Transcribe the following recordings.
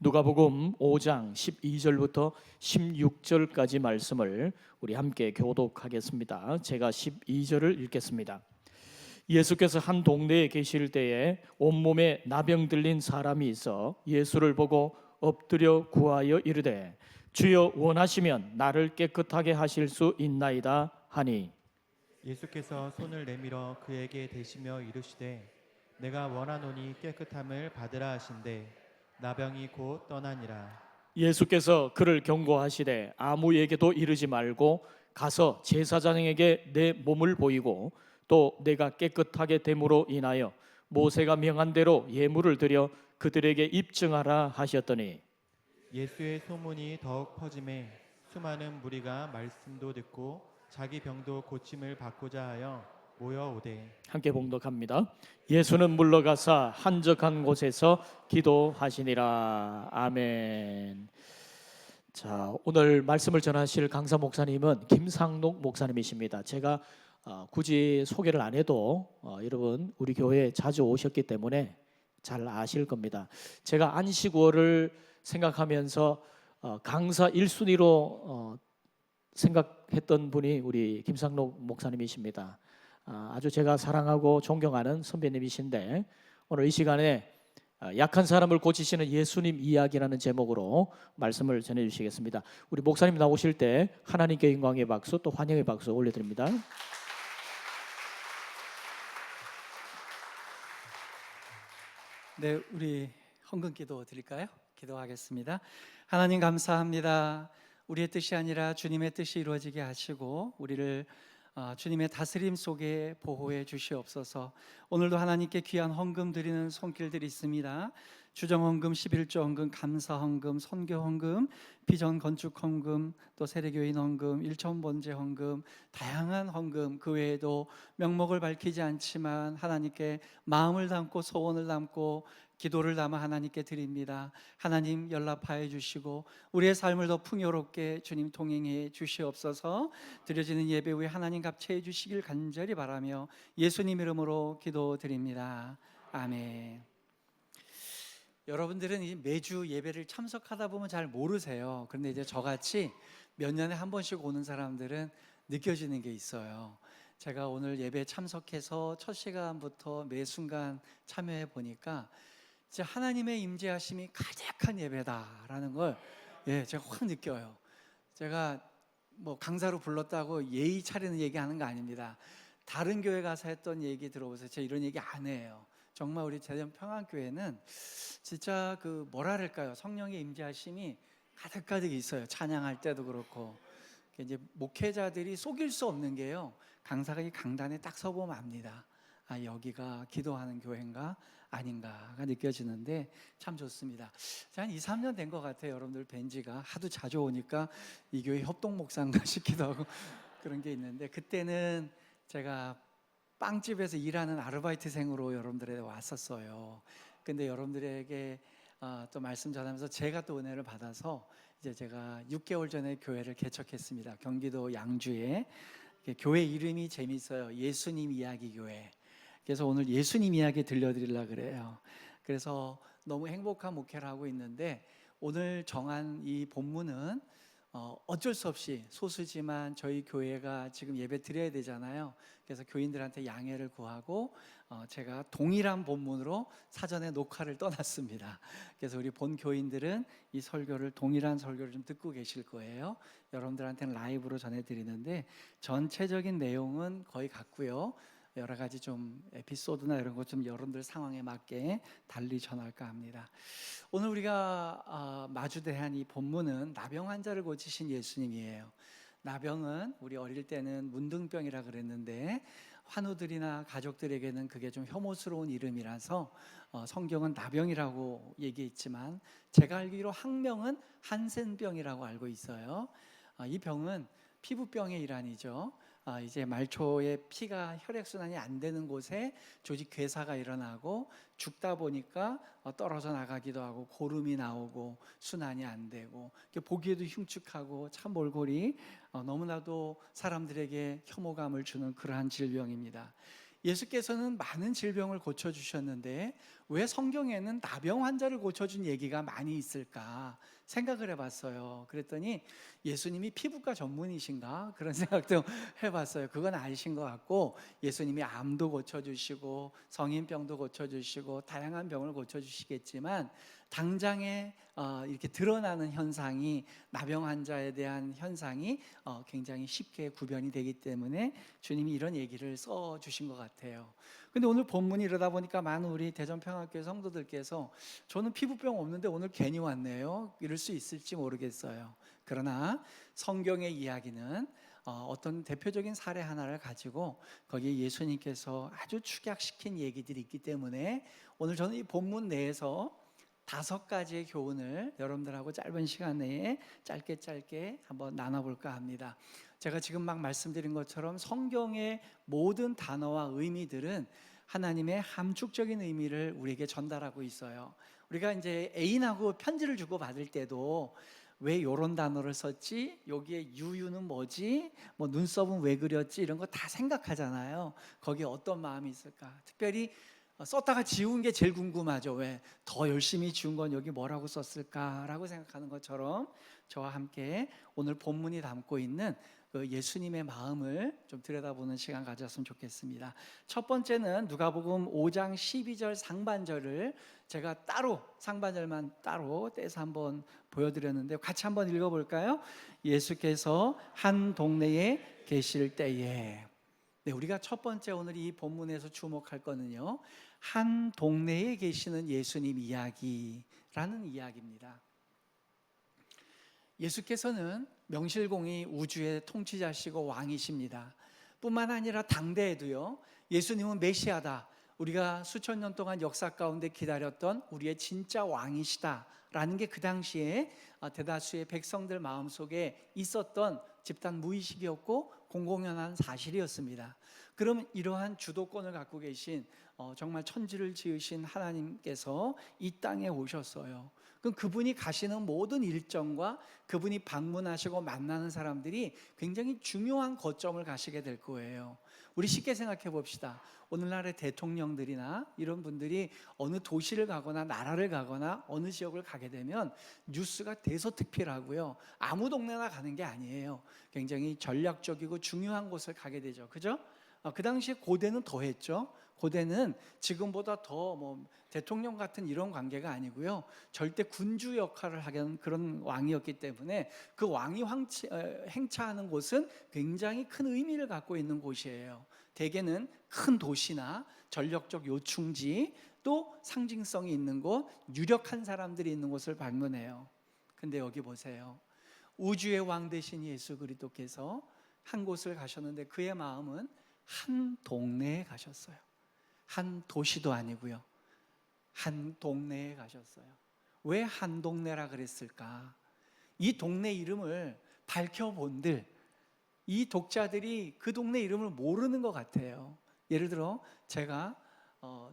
누가복음 5장 12절부터 16절까지 말씀을 우리 함께 교독하겠습니다. 제가 12절을 읽겠습니다. 예수께서 한 동네에 계실 때에 온몸에 나병 들린 사람이 있어 예수를 보고 엎드려 구하여 이르되 주여 원하시면 나를 깨끗하게 하실 수 있나이다 하니 예수께서 손을 내밀어 그에게 대시며 이르시되 내가 원하노니 깨끗함을 받으라 하신대 나병이 곧 떠나니라. 예수께서 그를 경고하시되 아무에게도 이르지 말고 가서 제사장에게 내 몸을 보이고 또 내가 깨끗하게 됨으로 인하여 모세가 명한 대로 예물을 드려 그들에게 입증하라 하셨더니 예수의 소문이 더욱 퍼짐에 수많은 무리가 말씀도 듣고 자기 병도 고침을 받고자 하여 모여오되 함께 봉독합니다. 예수는 물러가사 한적한 곳에서 기도하시니라. 아멘. 자, 오늘 말씀을 전하실 강사 목사님은 김상록 목사님이십니다. 제가 굳이 소개를 안 해도 여러분 우리 교회에 자주 오셨기 때문에 잘 아실 겁니다. 제가 안식월을 생각하면서 강사 1순위로 생각했던 분이 우리 김상록 목사님이십니다. 아주 제가 사랑하고 존경하는 선배님이신데 오늘 이 시간에 약한 사람을 고치시는 예수님 이야기라는 제목으로 말씀을 전해주시겠습니다. 우리 목사님 나오실 때 하나님께 영광의 박수 또 환영의 박수 올려드립니다. 네, 우리 헌금 기도 드릴까요? 기도하겠습니다. 하나님 감사합니다. 우리의 뜻이 아니라 주님의 뜻이 이루어지게 하시고 우리를 주님의 다스림 속에 보호해 주시옵소서. 오늘도 하나님께 귀한 헌금 드리는 손길들이 있습니다. 주정 헌금, 11조 헌금, 감사 헌금, 선교 헌금, 비전 건축 헌금, 또 세례교인 헌금, 일천 번제 헌금, 다양한 헌금, 그 외에도 명목을 밝히지 않지만 하나님께 마음을 담고 소원을 담고 기도를 담아 하나님께 드립니다. 하나님 연락하여 주시고 우리의 삶을 더 풍요롭게 주님 동행해 주시옵소서. 드려지는 예배 후에 하나님 갑체해 주시길 간절히 바라며 예수님 이름으로 기도드립니다. 아멘. 여러분들은 이 매주 예배를 참석하다 보면 잘 모르세요. 그런데 이제 저같이 몇 년에 한 번씩 오는 사람들은 느껴지는 게 있어요. 제가 오늘 예배에 참석해서 첫 시간부터 매 순간 참여해 보니까 진짜 하나님의 임재하심이 가득한 예배다라는 걸 제가 확 느껴요. 제가 뭐 강사로 불렀다고 예의 차리는 얘기하는 거 아닙니다. 다른 교회 가서 했던 얘기 들어보세요. 제가 이런 얘기 안 해요. 정말 우리 대전 평안교회는 진짜 그 뭐랄까요, 성령의 임재하심이 가득가득 있어요. 찬양할 때도 그렇고 이제 목회자들이 속일 수 없는 게요, 강사가 이 강단에 딱 서보면 압니다. 여기가 기도하는 교회인가 아닌가가 느껴지는데 참 좋습니다. 한 2, 3년 된 것 같아요. 여러분들 뵌 지가 하도 자주 오니까 이 교회 협동 목사인가 싶기도 하고 그런 게 있는데, 그때는 제가 빵집에서 일하는 아르바이트생으로 여러분들에 왔었어요. 근데 여러분들에게 또 말씀 전하면서 제가 또 은혜를 받아서 이제 제가 6개월 전에 교회를 개척했습니다. 경기도 양주에. 교회 이름이 재밌어요. 예수님 이야기 교회. 그래서 오늘 예수님 이야기 들려드리려고 그래요. 그래서 너무 행복한 목회를 하고 있는데 오늘 정한 이 본문은 어쩔 수 없이 소수지만 저희 교회가 지금 예배 드려야 되잖아요. 그래서 교인들한테 양해를 구하고 제가 동일한 본문으로 사전에 녹화를 떠났습니다. 그래서 우리 본 교인들은 이 설교를 동일한 설교를 좀 듣고 계실 거예요. 여러분들한테는 라이브로 전해드리는데 전체적인 내용은 거의 같고요. 여러 가지 좀 에피소드나 이런 것 좀 여러분들 상황에 맞게 달리 전할까 합니다. 오늘 우리가 마주대한 이 본문은 나병 환자를 고치신 예수님이에요. 나병은 우리 어릴 때는 문둥병이라 그랬는데 환우들이나 가족들에게는 그게 좀 혐오스러운 이름이라서 성경은 나병이라고 얘기했지만 제가 알기로 학명은 한센병이라고 알고 있어요. 이 병은 피부병의 일환이죠. 이제 말초에 피가 혈액순환이 안 되는 곳에 조직 괴사가 일어나고 죽다 보니까 떨어져 나가기도 하고 고름이 나오고 순환이 안 되고 보기에도 흉측하고 참 몰골이 너무나도 사람들에게 혐오감을 주는 그러한 질병입니다. 예수께서는 많은 질병을 고쳐주셨는데 왜 성경에는 나병 환자를 고쳐준 얘기가 많이 있을까 생각을 해봤어요. 그랬더니 예수님이 피부과 전문이신가 그런 생각도 해봤어요. 그건 아니신 것 같고, 예수님이 암도 고쳐주시고 성인병도 고쳐주시고 다양한 병을 고쳐주시겠지만, 당장에 이렇게 드러나는 현상이, 나병 환자에 대한 현상이 굉장히 쉽게 구별이 되기 때문에 주님이 이런 얘기를 써주신 것 같아요. 근데 오늘 본문이 이러다 보니까 많은 우리 대전평화교회 성도들께서 저는 피부병 없는데 오늘 괜히 왔네요, 이럴 수 있을지 모르겠어요. 그러나 성경의 이야기는 어떤 대표적인 사례 하나를 가지고 거기에 예수님께서 아주 축약시킨 얘기들이 있기 때문에 오늘 저는 이 본문 내에서 5가지의 교훈을 여러분들하고 짧은 시간 내에 짧게 한번 나눠볼까 합니다. 제가 지금 막 말씀드린 것처럼 성경의 모든 단어와 의미들은 하나님의 함축적인 의미를 우리에게 전달하고 있어요. 우리가 이제 애인하고 편지를 주고 받을 때도 왜 이런 단어를 썼지? 여기에 유유는 뭐지? 뭐 눈썹은 왜 그렸지? 이런 거 다 생각하잖아요. 거기에 어떤 마음이 있을까? 특별히 썼다가 지운 게 제일 궁금하죠. 왜? 더 열심히 지운 건 여기 뭐라고 썼을까라고 생각하는 것처럼 저와 함께 오늘 본문이 담고 있는 그 예수님의 마음을 좀 들여다보는 시간 가졌으면 좋겠습니다. 첫 번째는 누가복음 5장 12절 상반절을 제가 따로, 상반절만 따로 떼서 한번 보여드렸는데 같이 한번 읽어볼까요? 예수께서 한 동네에 계실 때에. 네, 우리가 첫 번째 오늘 이 본문에서 주목할 거는요, 한 동네에 계시는 예수님 이야기라는 이야기입니다. 예수께서는 명실공히 우주의 통치자시고 왕이십니다. 뿐만 아니라 당대에도요, 예수님은 메시아다, 우리가 수천 년 동안 역사 가운데 기다렸던 우리의 진짜 왕이시다라는 게 그 당시에 대다수의 백성들 마음속에 있었던 집단 무의식이었고 공공연한 사실이었습니다. 그럼 이러한 주도권을 갖고 계신 정말 천지를 지으신 하나님께서 이 땅에 오셨어요. 그럼 그분이 가시는 모든 일정과 그분이 방문하시고 만나는 사람들이 굉장히 중요한 거점을 가시게 될 거예요. 우리 쉽게 생각해 봅시다. 오늘날의 대통령들이나 이런 분들이 어느 도시를 가거나 나라를 가거나 어느 지역을 가게 되면 뉴스가 대서특필하고요, 아무 동네나 가는 게 아니에요. 굉장히 전략적이고 중요한 곳을 가게 되죠. 그죠? 그 당시에 고대는 더 했죠. 고대는 지금보다 더 뭐 대통령 같은 이런 관계가 아니고요, 절대 군주 역할을 하는 그런 왕이었기 때문에 그 왕이 행차하는 곳은 굉장히 큰 의미를 갖고 있는 곳이에요. 대개는 큰 도시나 전력적 요충지, 또 상징성이 있는 곳, 유력한 사람들이 있는 곳을 방문해요. 근데 여기 보세요. 우주의 왕 되신 예수 그리스도께서 한 곳을 가셨는데 그의 마음은 한 동네에 가셨어요. 한 도시도 아니고요, 한 동네에 가셨어요. 왜 한 동네라 그랬을까? 이 동네 이름을 밝혀본들, 이 독자들이 그 동네 이름을 모르는 것 같아요. 예를 들어 제가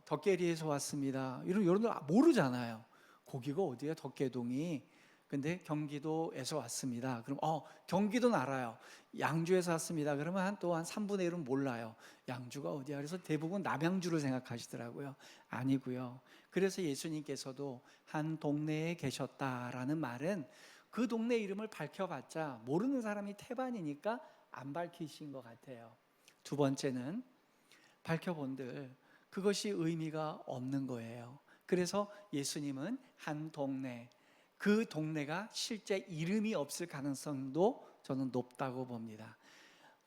덕계리에서 왔습니다, 이런 거 모르잖아요. 거기가 어디야, 덕계동이? 근데 경기도에서 왔습니다. 그럼 경기도는 알아요. 양주에서 왔습니다. 그러면 또 한 3분의 1은 몰라요. 양주가 어디야? 그래서 대부분 남양주를 생각하시더라고요. 아니고요. 그래서 예수님께서도 한 동네에 계셨다라는 말은 그 동네 이름을 밝혀봤자 모르는 사람이 태반이니까 안 밝히신 것 같아요. 두 번째는 밝혀본들 그것이 의미가 없는 거예요. 그래서 예수님은 한 동네, 그 동네가 실제 이름이 없을 가능성도 저는 높다고 봅니다.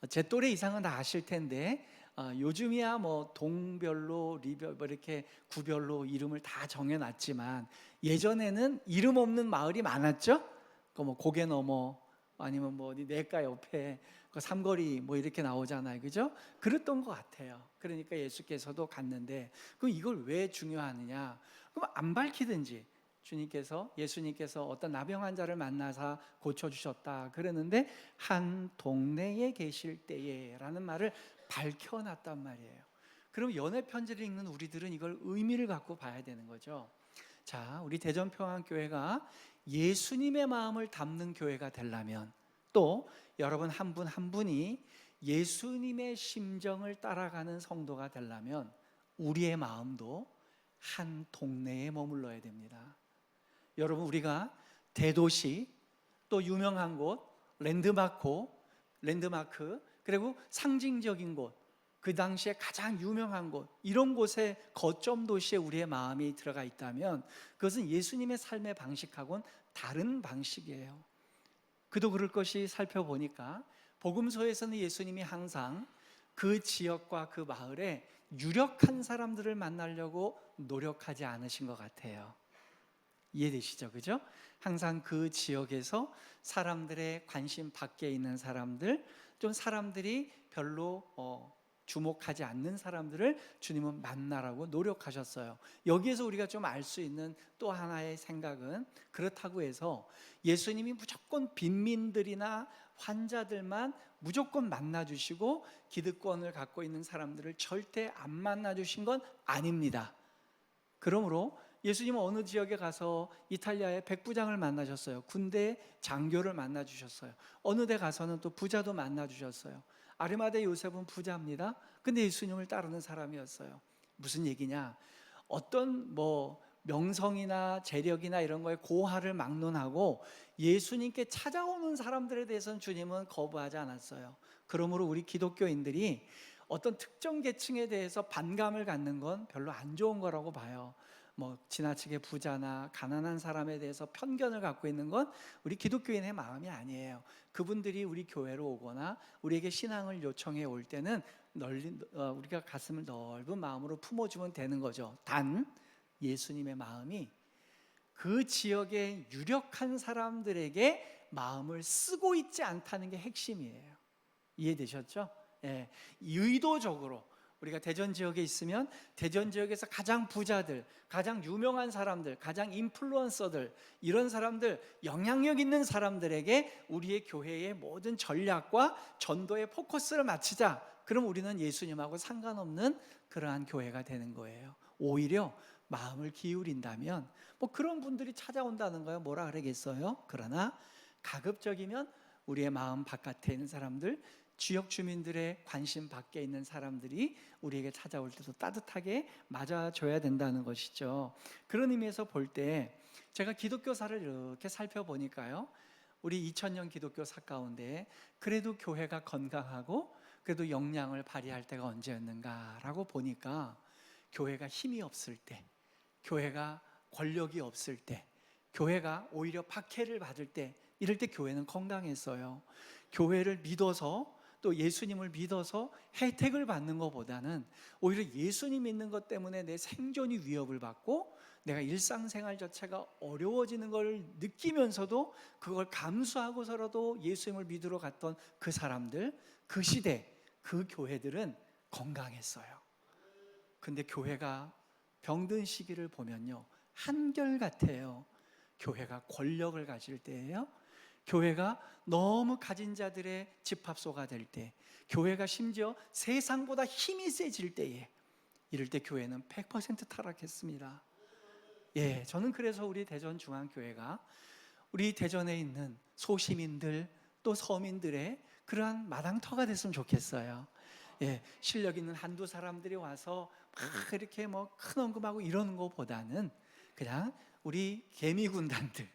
제 또래 이상은 다 아실 텐데 요즘이야 뭐 동별로 리별 뭐 이렇게 구별로 이름을 다 정해놨지만 예전에는 이름 없는 마을이 많았죠. 그 뭐 고개 넘어 아니면 뭐 어디 내과 옆에 그 삼거리 뭐 이렇게 나오잖아요, 그죠? 그랬던 것 같아요. 그러니까 예수께서도 갔는데 그럼 이걸 왜 중요하느냐? 그럼 안 밝히든지. 예수님께서 어떤 나병 환자를 만나서 고쳐주셨다 그러는데 한 동네에 계실 때에 라는 말을 밝혀놨단 말이에요. 그럼 연애 편지를 읽는 우리들은 이걸 의미를 갖고 봐야 되는 거죠. 자, 우리 대전평안교회가 예수님의 마음을 담는 교회가 되려면, 또 여러분 한 분 한 분이 예수님의 심정을 따라가는 성도가 되려면 우리의 마음도 한 동네에 머물러야 됩니다. 여러분, 우리가 대도시, 또 유명한 곳, 랜드마크, 그리고 상징적인 곳, 그 당시에 가장 유명한 곳, 이런 곳에 거점 도시에 우리의 마음이 들어가 있다면 그것은 예수님의 삶의 방식하고는 다른 방식이에요. 그도 그럴 것이 살펴보니까 복음서에서는 예수님이 항상 그 지역과 그 마을에 유력한 사람들을 만나려고 노력하지 않으신 것 같아요. 이해되시죠? 그죠? 항상 그 지역에서 사람들의 관심 밖에 있는 사람들, 좀 사람들이 별로 주목하지 않는 사람들을 주님은 만나라고 노력하셨어요. 여기에서 우리가 좀 알 수 있는 또 하나의 생각은, 그렇다고 해서 예수님이 무조건 빈민들이나 환자들만 무조건 만나주시고 기득권을 갖고 있는 사람들을 절대 안 만나주신 건 아닙니다. 그러므로 예수님은 어느 지역에 가서 이탈리아의 백부장을 만나셨어요. 군대 장교를 만나주셨어요. 어느 데 가서는 또 부자도 만나주셨어요. 아리마대 요셉은 부자입니다. 근데 예수님을 따르는 사람이었어요. 무슨 얘기냐? 어떤 명성이나 재력이나 이런 거에 고하를 막론하고 예수님께 찾아오는 사람들에 대해서는 주님은 거부하지 않았어요. 그러므로 우리 기독교인들이 어떤 특정 계층에 대해서 반감을 갖는 건 별로 안 좋은 거라고 봐요. 지나치게 부자나 가난한 사람에 대해서 편견을 갖고 있는 건 우리 기독교인의 마음이 아니에요. 그분들이 우리 교회로 오거나 우리에게 신앙을 요청해 올 때는 우리가 가슴을 넓은 마음으로 품어주면 되는 거죠. 단 예수님의 마음이 그 지역의 유력한 사람들에게 마음을 쓰고 있지 않다는 게 핵심이에요. 이해되셨죠? 예, 의도적으로 우리가 대전 지역에 있으면 대전 지역에서 가장 부자들, 가장 유명한 사람들, 가장 인플루언서들, 이런 사람들, 영향력 있는 사람들에게 우리의 교회의 모든 전략과 전도의 포커스를 맞추자. 그럼 우리는 예수님하고 상관없는 그러한 교회가 되는 거예요. 오히려 마음을 기울인다면 그런 분들이 찾아온다는 거예요. 뭐라 그러겠어요? 그러나 가급적이면 우리의 마음 바깥에 있는 사람들, 지역 주민들의 관심 밖에 있는 사람들이 우리에게 찾아올 때도 따뜻하게 맞아줘야 된다는 것이죠. 그런 의미에서 볼 때 제가 기독교사를 이렇게 살펴보니까요, 우리 2000년 기독교사 가운데 그래도 교회가 건강하고 그래도 역량을 발휘할 때가 언제였는가라고 보니까, 교회가 힘이 없을 때, 교회가 권력이 없을 때, 교회가 오히려 박해를 받을 때, 이럴 때 교회는 건강했어요. 교회를 믿어서, 또 예수님을 믿어서 혜택을 받는 것보다는 오히려 예수님 믿는 것 때문에 내 생존이 위협을 받고 내가 일상생활 자체가 어려워지는 걸 느끼면서도 그걸 감수하고서라도 예수님을 믿으러 갔던 그 사람들, 그 시대, 그 교회들은 건강했어요. 근데 교회가 병든 시기를 보면요, 한결같아요. 교회가 권력을 가질 때예요. 교회가 너무 가진 자들의 집합소가 될 때, 교회가 심지어 세상보다 힘이 세질 때에, 이럴 때 교회는 100% 타락했습니다. 예, 저는 그래서 우리 대전중앙교회가 우리 대전에 있는 소시민들 또 서민들의 그러한 마당터가 됐으면 좋겠어요. 예, 실력 있는 한두 사람들이 와서 막 이렇게 큰 언급하고 이러는 것보다는 그냥 우리 개미군단들,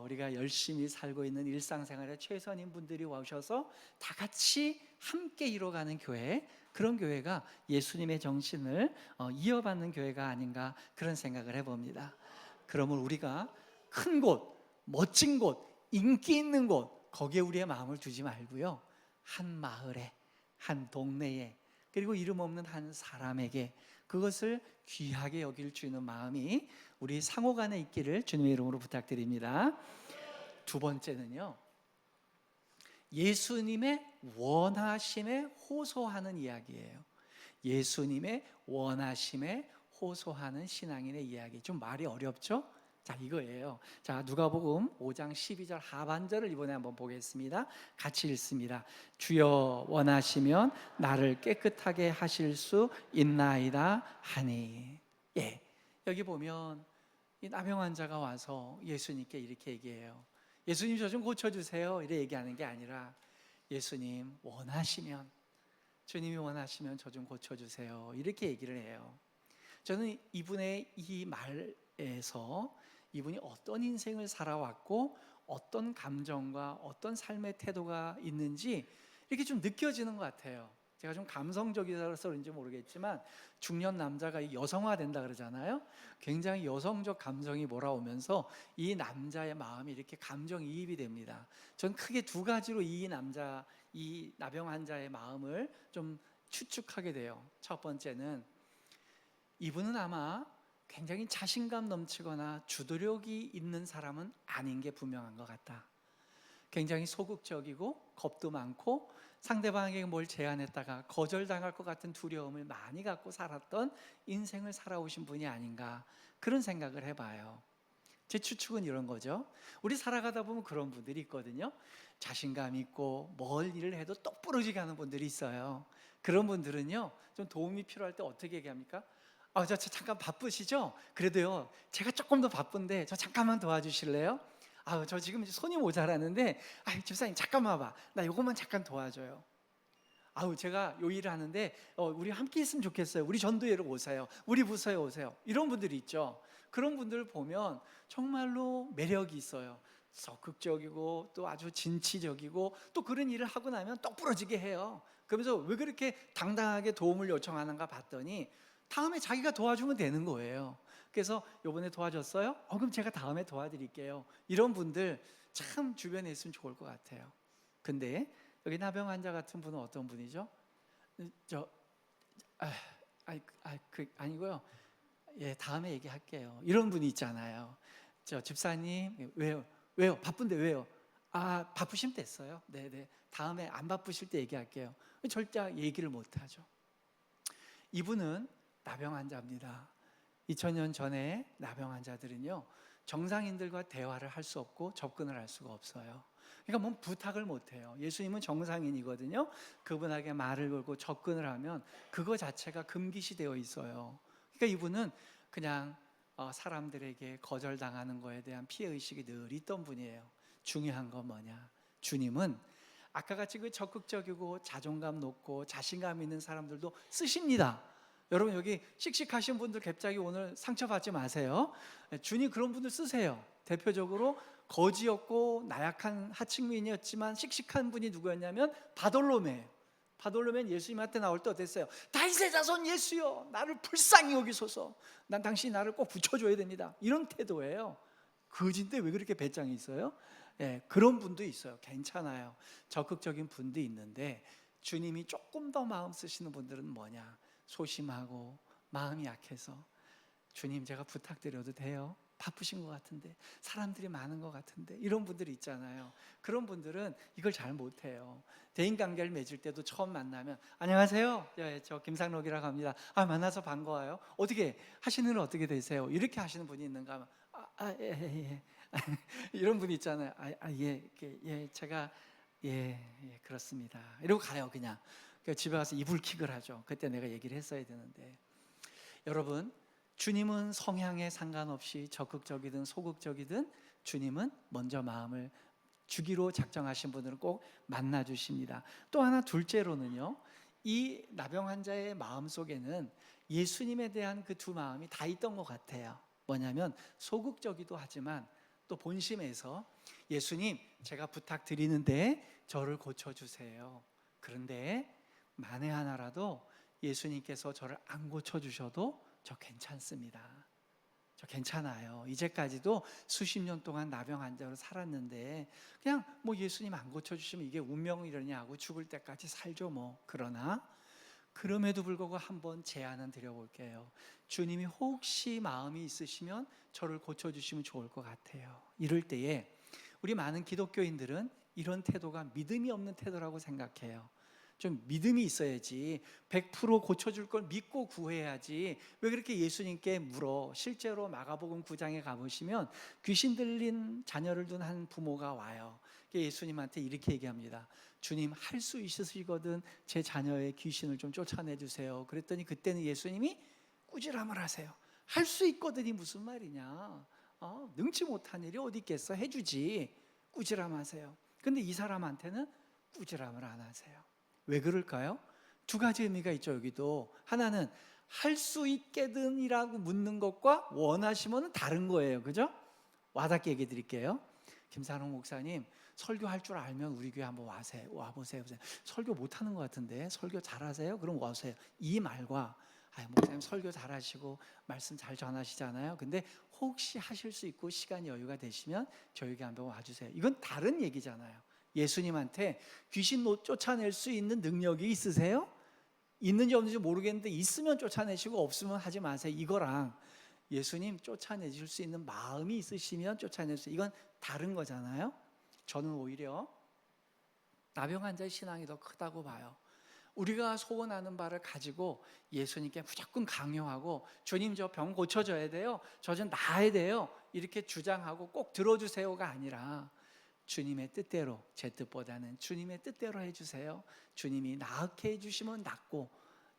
우리가 열심히 살고 있는 일상생활에 최선인 분들이 오셔서 다 같이 함께 이뤄가는 교회, 그런 교회가 예수님의 정신을 이어받는 교회가 아닌가, 그런 생각을 해봅니다. 그러면 우리가 큰 곳, 멋진 곳, 인기 있는 곳, 거기에 우리의 마음을 두지 말고요, 한 마을에, 한 동네에, 그리고 이름 없는 한 사람에게 그것을 귀하게 여길 수 있는 마음이 우리 상호간에 있기를 주님의 이름으로 부탁드립니다. 두 번째는요, 예수님의 원하심에 호소하는 이야기예요. 예수님의 원하심에 호소하는 신앙인의 이야기. 좀 말이 어렵죠? 자, 이거예요. 자, 누가복음 5장 12절 하반절을 이번에 한번 보겠습니다. 같이 읽습니다. 주여 원하시면 나를 깨끗하게 하실 수 있나이다 하니. 예, 여기 보면 이 나병 환자가 와서 예수님께 이렇게 얘기해요. 예수님, 저 좀 고쳐주세요. 이래 얘기하는 게 아니라, 예수님 원하시면, 주님이 원하시면 저 좀 고쳐주세요. 이렇게 얘기를 해요. 저는 이분의 이 말에서 이분이 어떤 인생을 살아왔고 어떤 감정과 어떤 삶의 태도가 있는지 이렇게 좀 느껴지는 것 같아요. 제가 좀 감성적이라서 그런지 모르겠지만 중년 남자가 여성화된다 그러잖아요. 굉장히 여성적 감정이 몰아오면서 이 남자의 마음이 이렇게 감정이입이 됩니다. 전 크게 두 가지로 이 나병 환자의 마음을 좀 추측하게 돼요. 첫 번째는 이분은 아마 굉장히 자신감 넘치거나 주도력이 있는 사람은 아닌 게 분명한 것 같다. 굉장히 소극적이고 겁도 많고 상대방에게 뭘 제안했다가 거절당할 것 같은 두려움을 많이 갖고 살았던 인생을 살아오신 분이 아닌가, 그런 생각을 해봐요. 제 추측은 이런 거죠. 우리 살아가다 보면 그런 분들이 있거든요. 자신감 있고 뭘 일을 해도 똑부러지게 하는 분들이 있어요. 그런 분들은요, 좀 도움이 필요할 때 어떻게 얘기합니까? 저 잠깐 바쁘시죠? 그래도요, 제가 조금 더 바쁜데 저 잠깐만 도와주실래요? 저 지금 손이 모자라는데 집사님 잠깐만 봐, 나 이것만 잠깐 도와줘요. 제가 요 일을 하는데 우리 함께 있으면 좋겠어요. 우리 전도회로 오세요. 우리 부서에 오세요. 이런 분들이 있죠. 그런 분들을 보면 정말로 매력이 있어요. 적극적이고 또 아주 진취적이고 또 그런 일을 하고 나면 똑부러지게 해요. 그러면서 왜 그렇게 당당하게 도움을 요청하는가 봤더니 다음에 자기가 도와주면 되는 거예요. 그래서 요번에 도와줬어요? 그럼 제가 다음에 도와드릴게요. 이런 분들 참 주변에 있으면 좋을 것 같아요. 근데 여기 나병 환자 같은 분은 어떤 분이죠? 아니고요. 예, 다음에 얘기할게요. 이런 분이 있잖아요. 집사님, 왜요? 바쁜데 왜요? 바쁘시면 됐어요. 네네. 다음에 안 바쁘실 때 얘기할게요. 절대 얘기를 못 하죠. 이분은 나병 환자입니다. 2000년 전에 나병 환자들은요, 정상인들과 대화를 할 수 없고 접근을 할 수가 없어요. 그러니까 뭔 부탁을 못 해요. 예수님은 정상인이거든요. 그분에게 말을 걸고 접근을 하면 그거 자체가 금기시 되어 있어요. 그러니까 이분은 그냥 사람들에게 거절당하는 거에 대한 피해의식이 늘 있던 분이에요. 중요한 건 뭐냐? 주님은 아까 같이 그 적극적이고 자존감 높고 자신감 있는 사람들도 쓰십니다. 여러분 여기 씩씩하신 분들 갑자기 오늘 상처받지 마세요. 주님 그런 분들 쓰세요. 대표적으로 거지였고 나약한 하층민이었지만 씩씩한 분이 누구였냐면 바돌로메. 바돌로메는 예수님한테 나올 때 어땠어요? 다윗의 자손 예수여, 나를 불쌍히 여기소서. 난 당신이 나를 꼭 붙여줘야 됩니다. 이런 태도예요. 거지인데 왜 그렇게 배짱이 있어요? 그런 분도 있어요. 괜찮아요. 적극적인 분도 있는데 주님이 조금 더 마음 쓰시는 분들은 뭐냐? 소심하고 마음이 약해서 주님 제가 부탁드려도 돼요? 바쁘신 것 같은데, 사람들이 많은 것 같은데, 이런 분들이 있잖아요. 그런 분들은 이걸 잘 못해요. 대인관계를 맺을 때도 처음 만나면 안녕하세요, 저 김상록이라고 합니다. 만나서 반가워요. 어떻게 하시는 일 어떻게 되세요? 이렇게 하시는 분이 있는가 하면 예. 이런 분이 있잖아요. 제가 그렇습니다. 이러고 가요 그냥. 집에 가서 이불킥을 하죠. 그때 내가 얘기를 했어야 되는데. 여러분, 주님은 성향에 상관없이 적극적이든 소극적이든 주님은 먼저 마음을 주기로 작정하신 분들은 꼭 만나 주십니다. 또 하나 둘째로는요, 이 나병 환자의 마음 속에는 예수님에 대한 그 두 마음이 다 있던 것 같아요. 뭐냐면 소극적이기도 하지만 또 본심에서 예수님 제가 부탁드리는데 저를 고쳐주세요. 그런데 만에 하나라도 예수님께서 저를 안 고쳐주셔도 저 괜찮습니다. 저 괜찮아요. 이제까지도 수십 년 동안 나병 환자로 살았는데 그냥 예수님 안 고쳐주시면 이게 운명이려냐 하고 죽을 때까지 살죠 뭐. 그러나 그럼에도 불구하고 한번 제안은 드려볼게요. 주님이 혹시 마음이 있으시면 저를 고쳐주시면 좋을 것 같아요. 이럴 때에 우리 많은 기독교인들은 이런 태도가 믿음이 없는 태도라고 생각해요. 좀 믿음이 있어야지, 100% 고쳐줄 걸 믿고 구해야지. 왜 그렇게 예수님께 물어? 실제로 마가복음 9장에 가보시면 귀신 들린 자녀를 둔 한 부모가 와요. 예수님한테 이렇게 얘기합니다. 주님 할 수 있으시거든 제 자녀의 귀신을 좀 쫓아내 주세요. 그랬더니 그때는 예수님이 꾸지람을 하세요. 할 수 있거든이 무슨 말이냐? 능치 못한 일이 어디 있겠어? 해주지. 꾸지람하세요. 근데 이 사람한테는 꾸지람을 안 하세요. 왜 그럴까요? 두 가지 의미가 있죠. 여기도 하나는 할 수 있게든이라고 묻는 것과 원하시면은 다른 거예요. 그죠? 와닿게 얘기해 드릴게요. 김산홍 목사님, 설교할 줄 알면 우리 교회 한번 와보세요. 설교 못하는 것 같은데 설교 잘하세요? 그럼 와보세요. 이 말과 목사님 설교 잘하시고 말씀 잘 전하시잖아요. 근데 혹시 하실 수 있고 시간 여유가 되시면 저에게 한번 와주세요. 이건 다른 얘기잖아요. 예수님한테 귀신 쫓아낼 수 있는 능력이 있으세요? 있는지 없는지 모르겠는데 있으면 쫓아내시고 없으면 하지 마세요. 이거랑 예수님 쫓아내실 수 있는 마음이 있으시면 쫓아낼 수, 이건 다른 거잖아요. 저는 오히려 나병 환자의 신앙이 더 크다고 봐요. 우리가 소원하는 바를 가지고 예수님께 무조건 강요하고 주님 저 병 고쳐줘야 돼요, 저 좀 나아야 돼요 이렇게 주장하고 꼭 들어주세요가 아니라 주님의 뜻대로, 제 뜻보다는 주님의 뜻대로 해주세요. 주님이 나게 해주시면 낫고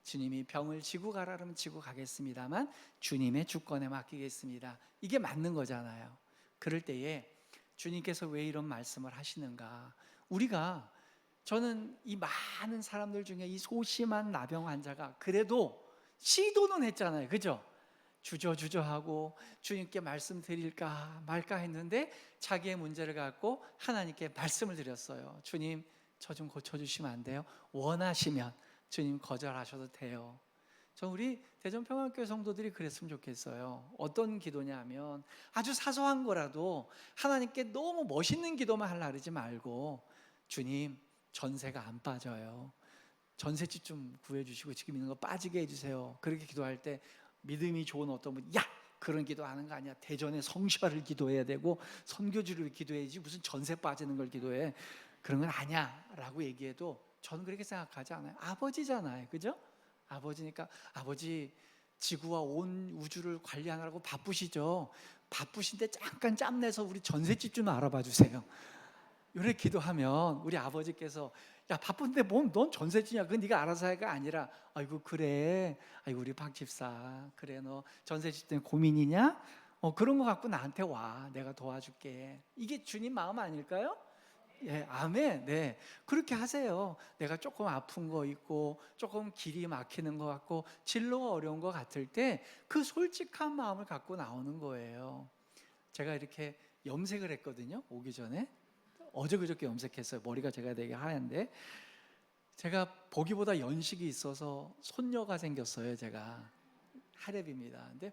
주님이 병을 지고 가라 그러면 지고 가겠습니다만 주님의 주권에 맡기겠습니다. 이게 맞는 거잖아요. 그럴 때에 주님께서 왜 이런 말씀을 하시는가? 우리가, 저는 이 많은 사람들 중에 이 소심한 나병 환자가 그래도 시도는 했잖아요. 그죠? 주저하고 주님께 말씀드릴까 말까 했는데 자기의 문제를 갖고 하나님께 말씀을 드렸어요. 주님 저 좀 고쳐주시면 안 돼요? 원하시면 주님 거절하셔도 돼요. 저 우리 대전평안교회 성도들이 그랬으면 좋겠어요. 어떤 기도냐면 아주 사소한 거라도 하나님께 너무 멋있는 기도만 하려고 그러지 말고 주님 전세가 안 빠져요, 전세집 좀 구해주시고 지금 있는 거 빠지게 해주세요. 그렇게 기도할 때 믿음이 좋은 어떤 분, 야 그런 기도하는 거 아니야, 대전의 성시화를 기도해야 되고 선교지를 기도해야지 무슨 전세 빠지는 걸 기도해, 그런 건 아니야 라고 얘기해도 저는 그렇게 생각하지 않아요. 아버지잖아요. 그죠? 아버지니까 아버지 지구와 온 우주를 관리하느라고 바쁘시죠? 바쁘신데 잠깐 짬내서 우리 전셋집 좀 알아봐 주세요. 이렇게 기도하면 우리 아버지께서 야 바쁜데 넌 전셋집이야, 그건 네가 알아서 해가 아니라 아이고 그래, 아이고 우리 박 집사 그래 너 전셋집 때문에 고민이냐? 그런 거 갖고 나한테 와, 내가 도와줄게. 이게 주님 마음 아닐까요? 예, 아멘. 네, 그렇게 하세요. 내가 조금 아픈 거 있고 조금 길이 막히는 것 같고 진로가 어려운 것 같을 때 그 솔직한 마음을 갖고 나오는 거예요. 제가 이렇게 염색을 했거든요. 오기 전에 어제 그저께 염색했어요. 머리가 제가 되게 하얀데 제가 보기보다 연식이 있어서 손녀가 생겼어요. 제가 하랩입니다. 근데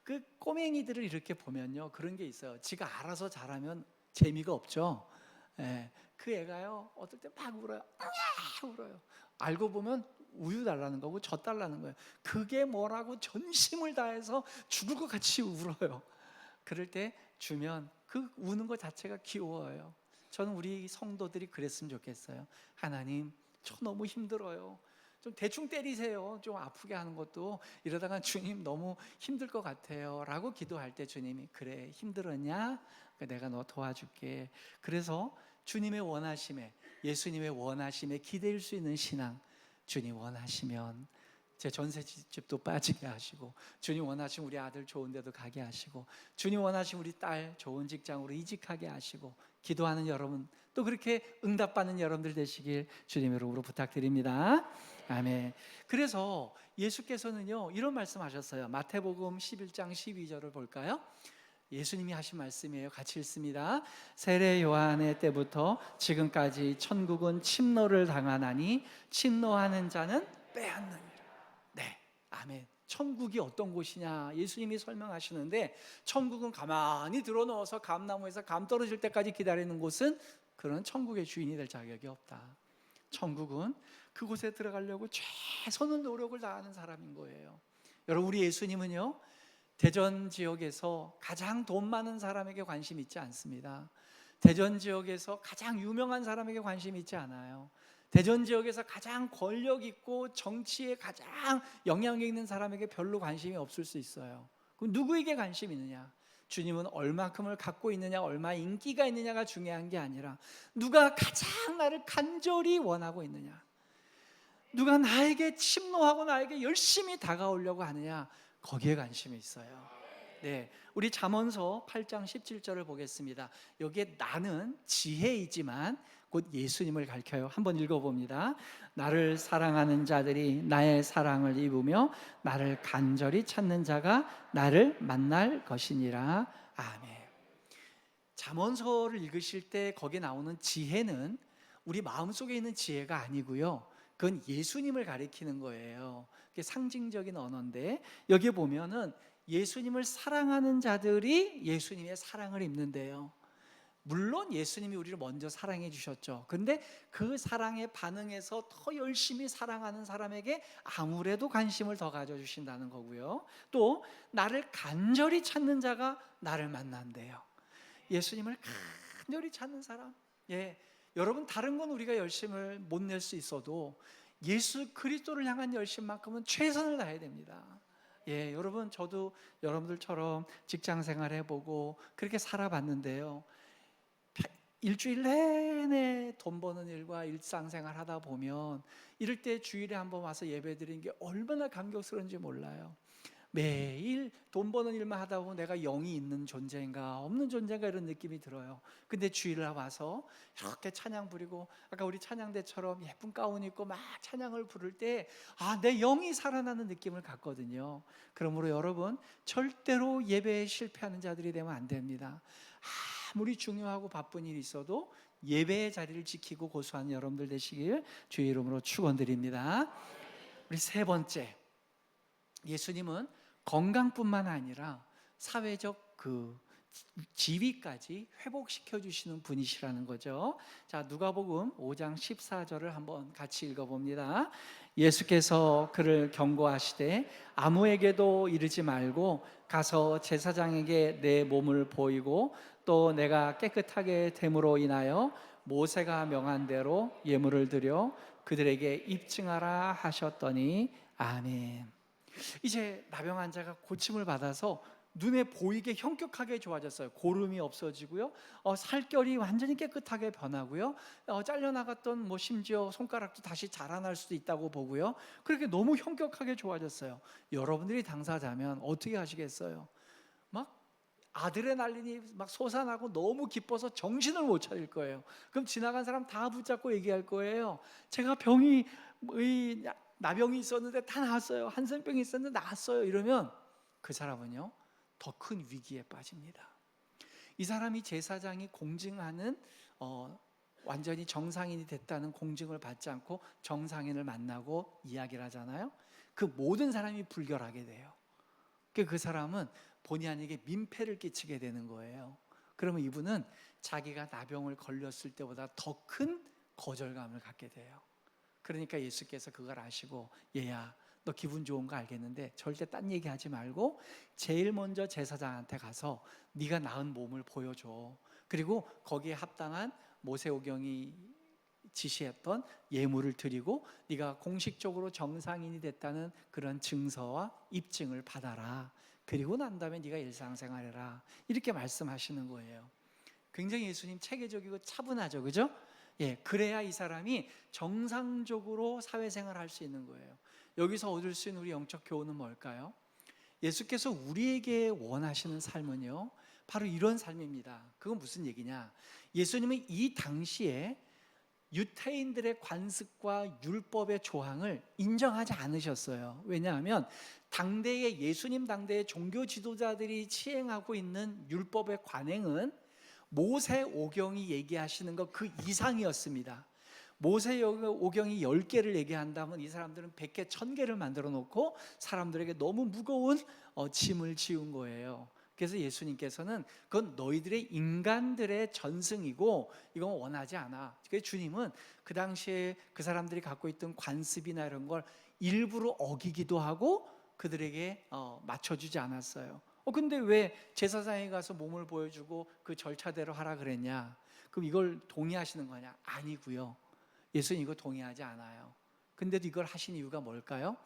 그 꼬맹이들을 이렇게 보면요, 그런 게 있어요. 지가 알아서 잘하면 재미가 없죠. 예, 그 애가요 어떨 때 막 울어요. 울어요. 알고 보면 우유 달라는 거고 젖 달라는 거예요. 그게 뭐라고 전심을 다해서 죽을 것 같이 울어요. 그럴 때 주면 그 우는 것 자체가 귀여워요. 저는 우리 성도들이 그랬으면 좋겠어요. 하나님 저 너무 힘들어요, 좀 대충 때리세요. 좀 아프게 하는 것도 이러다가 주님 너무 힘들 것 같아요 라고 기도할 때 주님이 그래 힘들었냐? 내가 너 도와줄게. 그래서 주님의 원하심에, 예수님의 원하심에 기댈 수 있는 신앙, 주님 원하시면 제 전세집도 빠지게 하시고 주님 원하시면 우리 아들 좋은 데도 가게 하시고 주님 원하시면 우리 딸 좋은 직장으로 이직하게 하시고 기도하는 여러분, 또 그렇게 응답받는 여러분들 되시길 주님의 이름으로 부탁드립니다. 아멘. 그래서 예수께서는요 이런 말씀하셨어요. 마태복음 11장 12절을 볼까요? 예수님이 하신 말씀이에요. 같이 읽습니다. 세례 요한의 때부터 지금까지 천국은 침노를 당하나니 침노하는 자는 빼앗느니라. 네, 아멘. 천국이 어떤 곳이냐 예수님이 설명하시는데, 천국은 가만히 들어놓아서 감나무에서 감 떨어질 때까지 기다리는 곳은 그런 천국의 주인이 될 자격이 없다. 천국은 그곳에 들어가려고 최선의 노력을 다하는 사람인 거예요. 여러분, 우리 예수님은요 대전 지역에서 가장 돈 많은 사람에게 관심 있지 않습니다. 대전 지역에서 가장 유명한 사람에게 관심 있지 않아요. 대전 지역에서 가장 권력 있고 정치에 가장 영향력 있는 사람에게 별로 관심이 없을 수 있어요. 그럼 누구에게 관심이 있느냐? 주님은 얼마큼을 갖고 있느냐, 얼마 인기가 있느냐가 중요한 게 아니라 누가 가장 나를 간절히 원하고 있느냐, 누가 나에게 침노하고 나에게 열심히 다가오려고 하느냐, 거기에 관심이 있어요. 네, 우리 잠언서 8장 17절을 보겠습니다. 여기에 나는 지혜이지만 곧 예수님을 가리켜요. 한번 읽어봅니다. 나를 사랑하는 자들이 나의 사랑을 입으며 나를 간절히 찾는 자가 나를 만날 것이니라. 아멘. 잠언서를 읽으실 때 거기에 나오는 지혜는 우리 마음속에 있는 지혜가 아니고요, 그건 예수님을 가리키는 거예요. 그게 상징적인 언어인데, 여기 보면은 예수님을 사랑하는 자들이 예수님의 사랑을 입는데요. 물론 예수님이 우리를 먼저 사랑해 주셨죠. 근데 그 사랑에 반응해서 더 열심히 사랑하는 사람에게 아무래도 관심을 더 가져주신다는 거고요. 또 나를 간절히 찾는 자가 나를 만난대요. 예수님을 간절히 찾는 사람. 예, 여러분, 다른 건 우리가 열심을 못 낼 수 있어도 예수 그리스도를 향한 열심만큼은 최선을 다해야 됩니다. 예, 여러분, 저도 여러분들처럼 직장 생활 해보고 그렇게 살아봤는데요, 일주일 내내 돈 버는 일과 일상생활 하다 보면 이럴 때 주일에 한번 와서 예배 드리는 게 얼마나 감격스러운지 몰라요. 매일 돈 버는 일만 하다 보면 내가 영이 있는 존재인가 없는 존재인가 이런 느낌이 들어요. 근데 주일에 와서 이렇게 찬양 부리고, 아까 우리 찬양대처럼 예쁜 가운 입고 막 찬양을 부를 때 내 영이 살아나는 느낌을 갖거든요. 그러므로 여러분, 절대로 예배에 실패하는 자들이 되면 안 됩니다. 아무리 중요하고 바쁜 일이 있어도 예배의 자리를 지키고 고수하는 여러분들 되시길 주의 이름으로 축원드립니다. 우리 세 번째, 예수님은 건강뿐만 아니라 사회적 지위까지 회복시켜 주시는 분이시라는 거죠. 자, 누가복음 5장 14절을 한번 같이 읽어봅니다. 예수께서 그를 경고하시되 아무에게도 이르지 말고 가서 제사장에게 내 몸을 보이고 또 내가 깨끗하게 됨으로 인하여 모세가 명한 대로 예물을 드려 그들에게 입증하라 하셨더니 아멘. 이제 나병 환자가 고침을 받아서 눈에 보이게 형격하게 좋아졌어요. 고름이 없어지고요, 살결이 완전히 깨끗하게 변하고요, 잘려나갔던 심지어 손가락도 다시 자라날 수도 있다고 보고요. 그렇게 너무 형격하게 좋아졌어요. 여러분들이 당사자면 어떻게 하시겠어요? 막 아드레날린이 막 솟아나고 너무 기뻐서 정신을 못 차릴 거예요. 그럼 지나간 사람 다 붙잡고 얘기할 거예요. 제가 나병이 있었는데 다 나았어요. 한센병이 있었는데 나았어요. 이러면 그 사람은요, 더 큰 위기에 빠집니다. 이 사람이 제사장이 공증하는 완전히 정상인이 됐다는 공증을 받지 않고 정상인을 만나고 이야기를 하잖아요. 그 모든 사람이 불결하게 돼요. 그 사람은 본의 아니게 민폐를 끼치게 되는 거예요. 그러면 이분은 자기가 나병을 걸렸을 때보다 더 큰 거절감을 갖게 돼요. 그러니까 예수께서 그걸 아시고, 얘야, 너 기분 좋은 거 알겠는데 절대 딴 얘기하지 말고 제일 먼저 제사장한테 가서 네가 낳은 몸을 보여줘. 그리고 거기에 합당한 모세오경이 지시했던 예물을 드리고 네가 공식적으로 정상인이 됐다는 그런 증서와 입증을 받아라. 그리고 난 다음에 네가 일상생활해라. 이렇게 말씀하시는 거예요. 굉장히 예수님 체계적이고 차분하죠, 그죠? 예, 그래야 이 사람이 정상적으로 사회생활을 할 수 있는 거예요. 여기서 얻을 수 있는 우리 영적 교훈은 뭘까요? 예수께서 우리에게 원하시는 삶은요, 바로 이런 삶입니다. 그건 무슨 얘기냐? 예수님은 이 당시에 유태인들의 관습과 율법의 조항을 인정하지 않으셨어요. 왜냐하면 당대의 예수님 당대의 종교 지도자들이 시행하고 있는 율법의 관행은 모세오경이 얘기하시는 것 그 이상이었습니다. 모세오경이 10개를 얘기한다면 이 사람들은 100개, 1000개를 만들어 놓고 사람들에게 너무 무거운 짐을 지운 거예요. 그래서 예수님께서는 그건 너희들의 인간들의 전승이고 이건 원하지 않아. 그래서 주님은 그 당시에 그 사람들이 갖고 있던 관습이나 이런 걸 일부러 어기기도 하고 그들에게 맞춰주지 않았어요. 근데 왜 제사장에 가서 몸을 보여주고 그 절차대로 하라 그랬냐? 그럼 이걸 동의하시는 거냐? 아니고요. 예수님 이거 동의하지 않아요. 근데도 이걸 하신 이유가 뭘까요?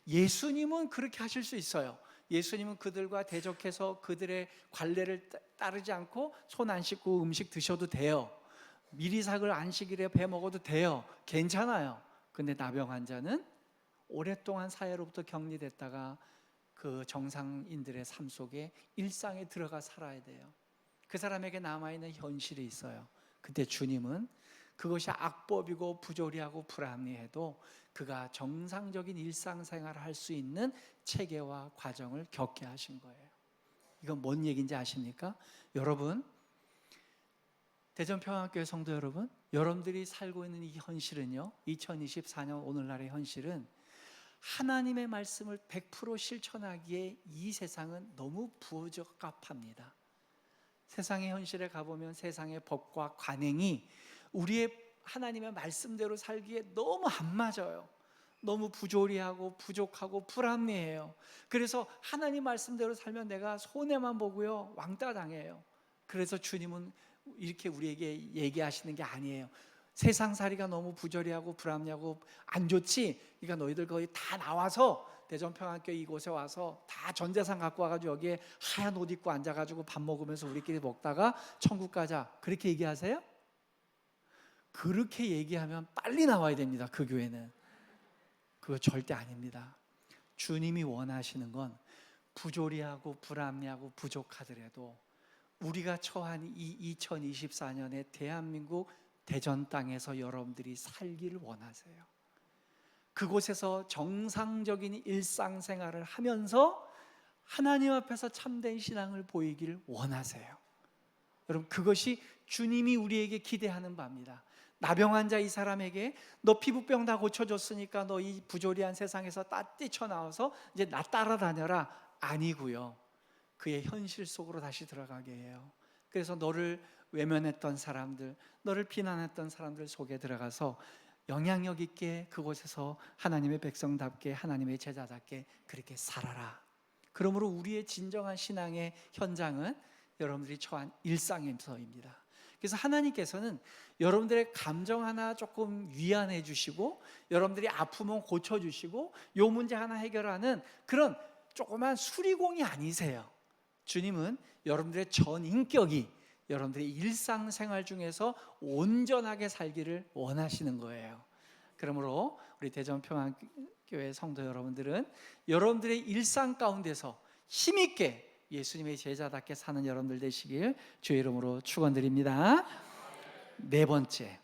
예수님은 그렇게 하실 수 있어요. 예수님은 그들과 대적해서 그들의 관례를 따르지 않고 손 안 씻고 음식 드셔도 돼요. 미리삭을 안식일에 배 먹어도 돼요. 괜찮아요. 근데 나병 환자는 오랫동안 사회로부터 격리됐다가 그 정상인들의 삶 속에 일상에 들어가 살아야 돼요. 그 사람에게 남아있는 현실이 있어요. 그때 주님은 그것이 악법이고 부조리하고 불합리해도 그가 정상적인 일상생활을 할 수 있는 체계와 과정을 겪게 하신 거예요. 이건 뭔 얘기인지 아십니까? 여러분, 대전평안교회 성도 여러분, 여러분들이 살고 있는 이 현실은요, 2024년 오늘날의 현실은 하나님의 말씀을 100% 실천하기에 이 세상은 너무 부적합합니다. 세상의 현실에 가보면 세상의 법과 관행이 우리의 하나님의 말씀대로 살기에 너무 안 맞아요. 너무 부조리하고 부족하고 불합리해요. 그래서 하나님 말씀대로 살면 내가 손해만 보고요, 왕따 당해요. 그래서 주님은 이렇게 우리에게 얘기하시는 게 아니에요. 세상살이가 너무 부조리하고 불합리하고 안 좋지? 그러니까 너희들 거의 다 나와서 대전평안교회 이곳에 와서 다 전 재산 갖고 와가지고 여기에 하얀 옷 입고 앉아가지고 밥 먹으면서 우리끼리 먹다가 천국 가자, 그렇게 얘기하세요? 그렇게 얘기하면 빨리 나와야 됩니다. 그 교회는. 그거 절대 아닙니다. 주님이 원하시는 건 부조리하고 불합리하고 부족하더라도 우리가 처한 이 2024년의 대한민국 대전 땅에서 여러분들이 살기를 원하세요. 그곳에서 정상적인 일상생활을 하면서 하나님 앞에서 참된 신앙을 보이기를 원하세요. 여러분, 그것이 주님이 우리에게 기대하는 바입니다. 나병 환자 이 사람에게 너 피부병 다 고쳐줬으니까 너 이 부조리한 세상에서 딱 뛰쳐나와서 이제 나 따라다녀라, 아니고요. 그의 현실 속으로 다시 들어가게 해요. 그래서 너를 외면했던 사람들, 너를 비난했던 사람들 속에 들어가서 영향력 있게 그곳에서 하나님의 백성답게 하나님의 제자답게 그렇게 살아라. 그러므로 우리의 진정한 신앙의 현장은 여러분들이 처한 일상에서입니다. 그래서 하나님께서는 여러분들의 감정 하나 조금 위안해 주시고 여러분들이 아프면 고쳐 주시고 요 문제 하나 해결하는 그런 조그만 수리공이 아니세요. 주님은 여러분들의 전 인격이 여러분들의 일상생활 중에서 온전하게 살기를 원하시는 거예요. 그러므로 우리 대전평안교회 성도 여러분들은 여러분들의 일상 가운데서 힘있게 예수님의 제자답게 사는 여러분들 되시길 주의 이름으로 축원드립니다. 네 번째,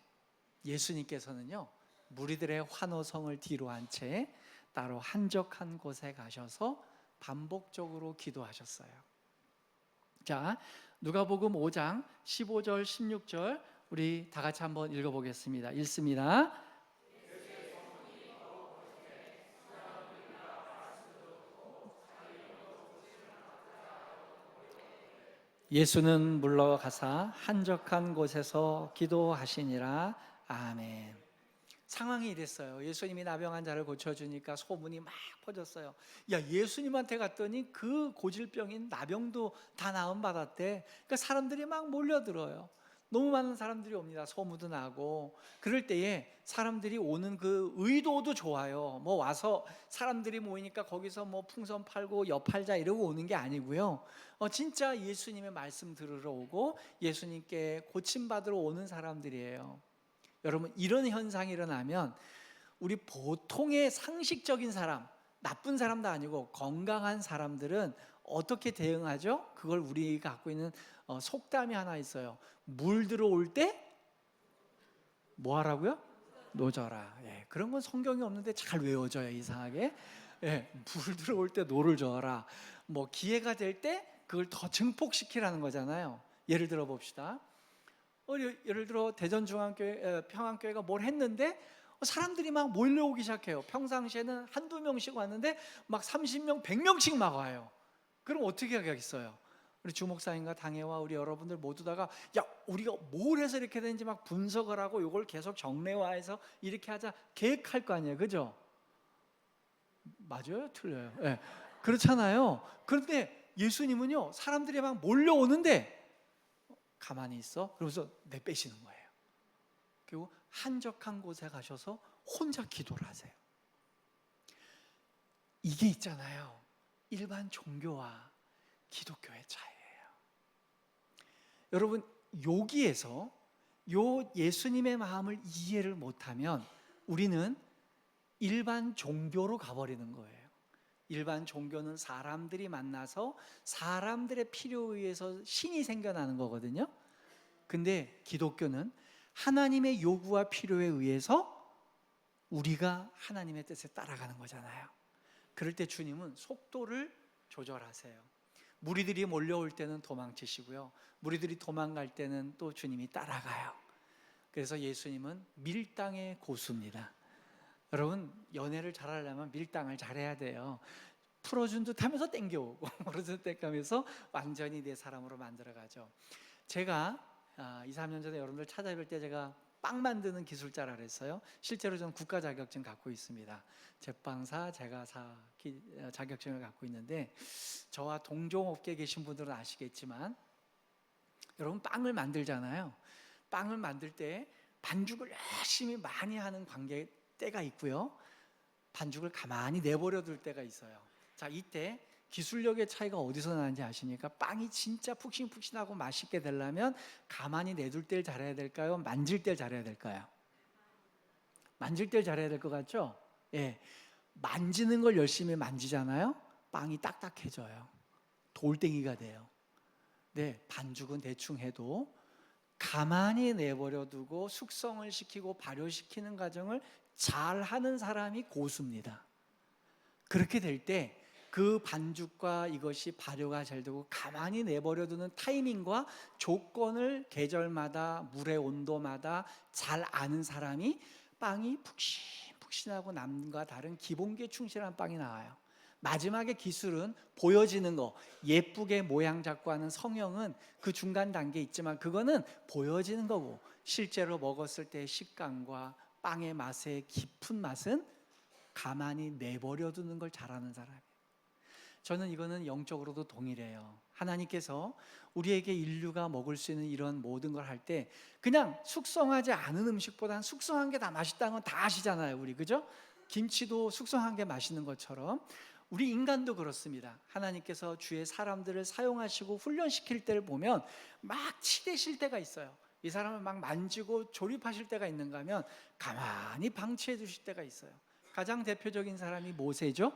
예수님께서는요, 무리들의 환호성을 뒤로 한 채 따로 한적한 곳에 가셔서 반복적으로 기도하셨어요. 자, 누가복음 5장 15절 16절 우리 다 같이 한번 읽어보겠습니다. 읽습니다. 예수는 물러가사 한적한 곳에서 기도하시니라. 아멘. 상황이 이랬어요. 예수님이 나병 환자를 고쳐주니까 소문이 막 퍼졌어요. 야, 예수님한테 갔더니 그 고질병인 나병도 다 나음받았대. 그러니까 사람들이 막 몰려들어요. 너무 많은 사람들이 옵니다. 소문도 나고. 그럴 때에 사람들이 오는 그 의도도 좋아요. 뭐 와서 사람들이 모이니까 거기서 뭐 풍선 팔고 엿 팔자 이러고 오는 게 아니고요. 진짜 예수님의 말씀 들으러 오고 예수님께 고침받으러 오는 사람들이에요. 여러분, 이런 현상이 일어나면 우리 보통의 상식적인 사람, 나쁜 사람도 아니고 건강한 사람들은 어떻게 대응하죠? 그걸 우리가 갖고 있는 속담이 하나 있어요. 물 들어올 때 뭐 하라고요? 노져라. 예, 그런 건 성경이 없는데 잘 외워져요, 이상하게. 예, 물 들어올 때 노를 저어라. 뭐 기회가 될 때 그걸 더 증폭시키라는 거잖아요. 예를 들어 봅시다. 예를 들어 대전중앙교회 평안교회가 뭘 했는데 사람들이 막 몰려오기 시작해요. 평상시에는 한두 명씩 왔는데 막 30명, 100명씩 막 와요. 그럼 어떻게 하겠어요? 우리 주목사님과 당회와 우리 여러분들 모두 다가 야, 우리가 뭘 해서 이렇게 되는지 막 분석을 하고 이걸 계속 정례화해서 이렇게 하자 계획할 거 아니에요. 그죠? 맞아요? 틀려요? 네. 그렇잖아요. 그런데 예수님은요, 사람들이 막 몰려오는데 가만히 있어? 그러면서 내빼시는 거예요. 그리고 한적한 곳에 가셔서 혼자 기도를 하세요. 이게 있잖아요, 일반 종교와 기독교의 차이예요. 여러분, 여기에서 요 예수님의 마음을 이해를 못하면 우리는 일반 종교로 가버리는 거예요. 일반 종교는 사람들이 만나서 사람들의 필요에 의해서 신이 생겨나는 거거든요. 근데 기독교는 하나님의 요구와 필요에 의해서 우리가 하나님의 뜻에 따라가는 거잖아요. 그럴 때 주님은 속도를 조절하세요. 무리들이 몰려올 때는 도망치시고요, 무리들이 도망갈 때는 또 주님이 따라가요. 그래서 예수님은 밀당의 고수입니다. 여러분, 연애를 잘하려면 밀당을 잘해야 돼요. 풀어준 듯 하면서 땡겨오고 풀어준 듯 하면서 완전히 내 사람으로 만들어가죠. 제가 2, 3년 전에 여러분들 찾아뵐 때 제가 빵 만드는 기술자라 그랬어요. 실제로 저는 국가 자격증 갖고 있습니다. 제빵사, 제과사 자격증을 갖고 있는데, 저와 동종업계에 계신 분들은 아시겠지만 여러분, 빵을 만들잖아요. 빵을 만들 때 반죽을 열심히 많이 하는 관계 때가 있고요, 반죽을 가만히 내버려 둘 때가 있어요. 자, 이때 기술력의 차이가 어디서 나는지 아십니까? 빵이 진짜 푹신푹신하고 맛있게 되려면 가만히 내둘 때를 잘해야 될까요? 만질 때를 잘해야 될까요? 만질 때를 잘해야 될 것 같죠? 예, 만지는 걸 열심히 만지잖아요. 빵이 딱딱해져요. 돌덩이가 돼요. 네, 반죽은 대충 해도 가만히 내버려 두고 숙성을 시키고 발효시키는 과정을 잘 하는 사람이 고수입니다. 그렇게 될 때 그 반죽과 이것이 발효가 잘 되고 가만히 내버려 두는 타이밍과 조건을 계절마다 물의 온도마다 잘 아는 사람이 빵이 푹신푹신하고 남과 다른 기본기에 충실한 빵이 나와요. 마지막에 기술은 보여지는 거, 예쁘게 모양 잡고 하는 성형은 그 중간 단계에 있지만 그거는 보여지는 거고, 실제로 먹었을 때의 식감과 빵의 맛의 깊은 맛은 가만히 내버려 두는 걸 잘하는 사람이에요. 저는 이거는 영적으로도 동일해요. 하나님께서 우리에게 인류가 먹을 수 있는 이런 모든 걸 할 때 그냥 숙성하지 않은 음식보다는 숙성한 게 다 맛있다는 건 다 아시잖아요, 우리. 그죠? 김치도 숙성한 게 맛있는 것처럼 우리 인간도 그렇습니다. 하나님께서 주의 사람들을 사용하시고 훈련시킬 때를 보면 막 치대실 때가 있어요. 이 사람을 막 만지고 조립하실 때가 있는가 하면 가만히 방치해 주실 때가 있어요. 가장 대표적인 사람이 모세죠.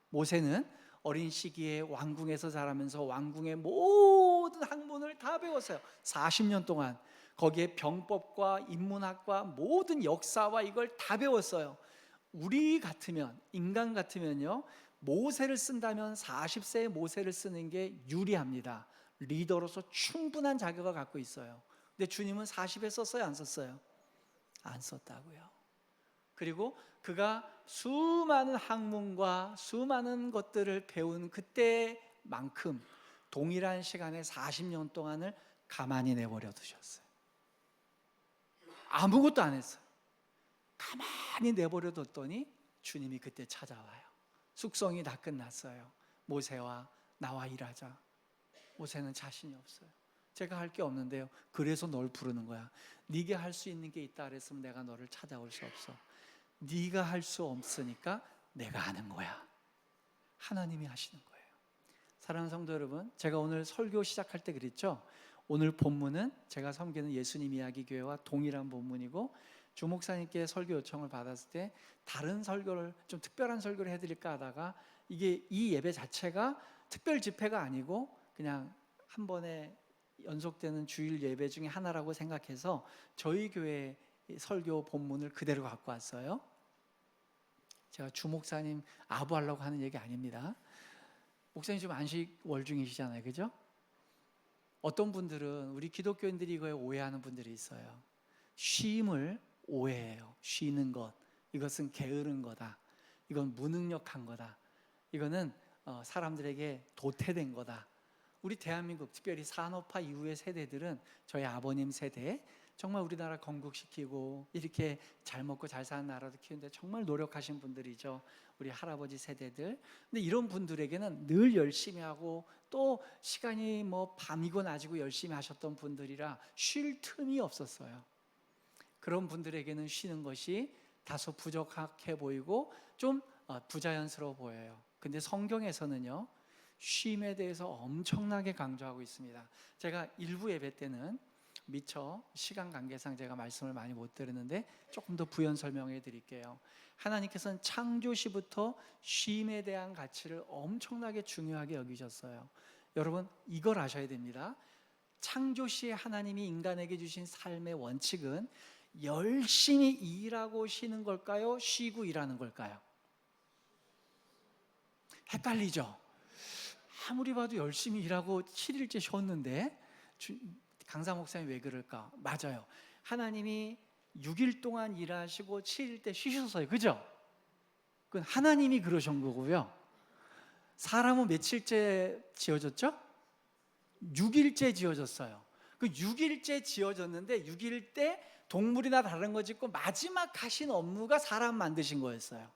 모세는 어린 시기에 왕궁에서 자라면서 왕궁의 모든 학문을 다 배웠어요. 40년 동안 거기에 병법과 인문학과 모든 역사와 이걸 다 배웠어요. 우리 같으면, 인간 같으면요, 모세를 쓴다면 40세의 모세를 쓰는 게 유리합니다. 리더로서 충분한 자격을 갖고 있어요. 근데 주님은 40에 썼어요, 안 썼어요? 안 썼다고요. 그리고 그가 수많은 학문과 수많은 것들을 배운 그때만큼 동일한 시간에 40년 동안을 가만히 내버려 두셨어요. 아무것도 안 했어요. 가만히 내버려 뒀더니 주님이 그때 찾아와요. 숙성이 다 끝났어요. 모세와 나와 일하자. 모세는 자신이 없어요. 제가 할 게 없는데요, 그래서 널 부르는 거야. 네가 할 수 있는 게 있다 그랬으면 내가 너를 찾아올 수 없어. 네가 할 수 없으니까 내가 하는 거야. 하나님이 하시는 거예요. 사랑하는 성도 여러분, 제가 오늘 설교 시작할 때 그랬죠. 오늘 본문은 제가 섬기는 예수님 이야기 교회와 동일한 본문이고, 주 목사님께 설교 요청을 받았을 때 다른 설교를, 좀 특별한 설교를 해드릴까 하다가 이게 이 예배 자체가 특별 집회가 아니고 그냥 한 번에 연속되는 주일 예배 중에 하나라고 생각해서 저희 교회 설교 본문을 그대로 갖고 왔어요. 제가 주 목사님 아부하려고 하는 얘기 아닙니다. 목사님 지금 안식 월중이시잖아요, 그죠? 어떤 분들은, 우리 기독교인들이 이거에 오해하는 분들이 있어요. 쉼을 오해해요. 쉬는 것, 이것은 게으른 거다. 이건 무능력한 거다. 이거는 사람들에게 도태된 거다. 우리 대한민국, 특별히 산업화 이후의 세대들은, 저희 아버님 세대, 정말 우리나라 건국시키고 이렇게 잘 먹고 잘 사는 나라도 키우는데 정말 노력하신 분들이죠. 우리 할아버지 세대들. 근데 이런 분들에게는 늘 열심히 하고 또 시간이 뭐 밤이고 낮이고 열심히 하셨던 분들이라 쉴 틈이 없었어요. 그런 분들에게는 쉬는 것이 다소 부족해 보이고 좀 부자연스러워 보여요. 근데 성경에서는요, 쉼에 대해서 엄청나게 강조하고 있습니다. 제가 일부 예배 때는 미처 시간 관계상 제가 말씀을 많이 못 드렸는데 조금 더 부연 설명해 드릴게요. 하나님께서는 창조 시부터 쉼에 대한 가치를 엄청나게 중요하게 여기셨어요. 여러분 이걸 아셔야 됩니다. 창조 시에 하나님이 인간에게 주신 삶의 원칙은 열심히 일하고 쉬는 걸까요? 쉬고 일하는 걸까요? 헷갈리죠? 아무리 봐도 열심히 일하고 7일째 쉬었는데 강사 목사님 왜 그럴까? 맞아요. 하나님이 6일 동안 일하시고 7일 때 쉬셨어요. 그죠? 그건 하나님이 그러신 거고요. 사람은 며칠째 지어졌죠? 6일째 지어졌어요. 그 6일째 지어졌는데 6일 때 동물이나 다른 거 짓고 마지막 하신 업무가 사람 만드신 거였어요.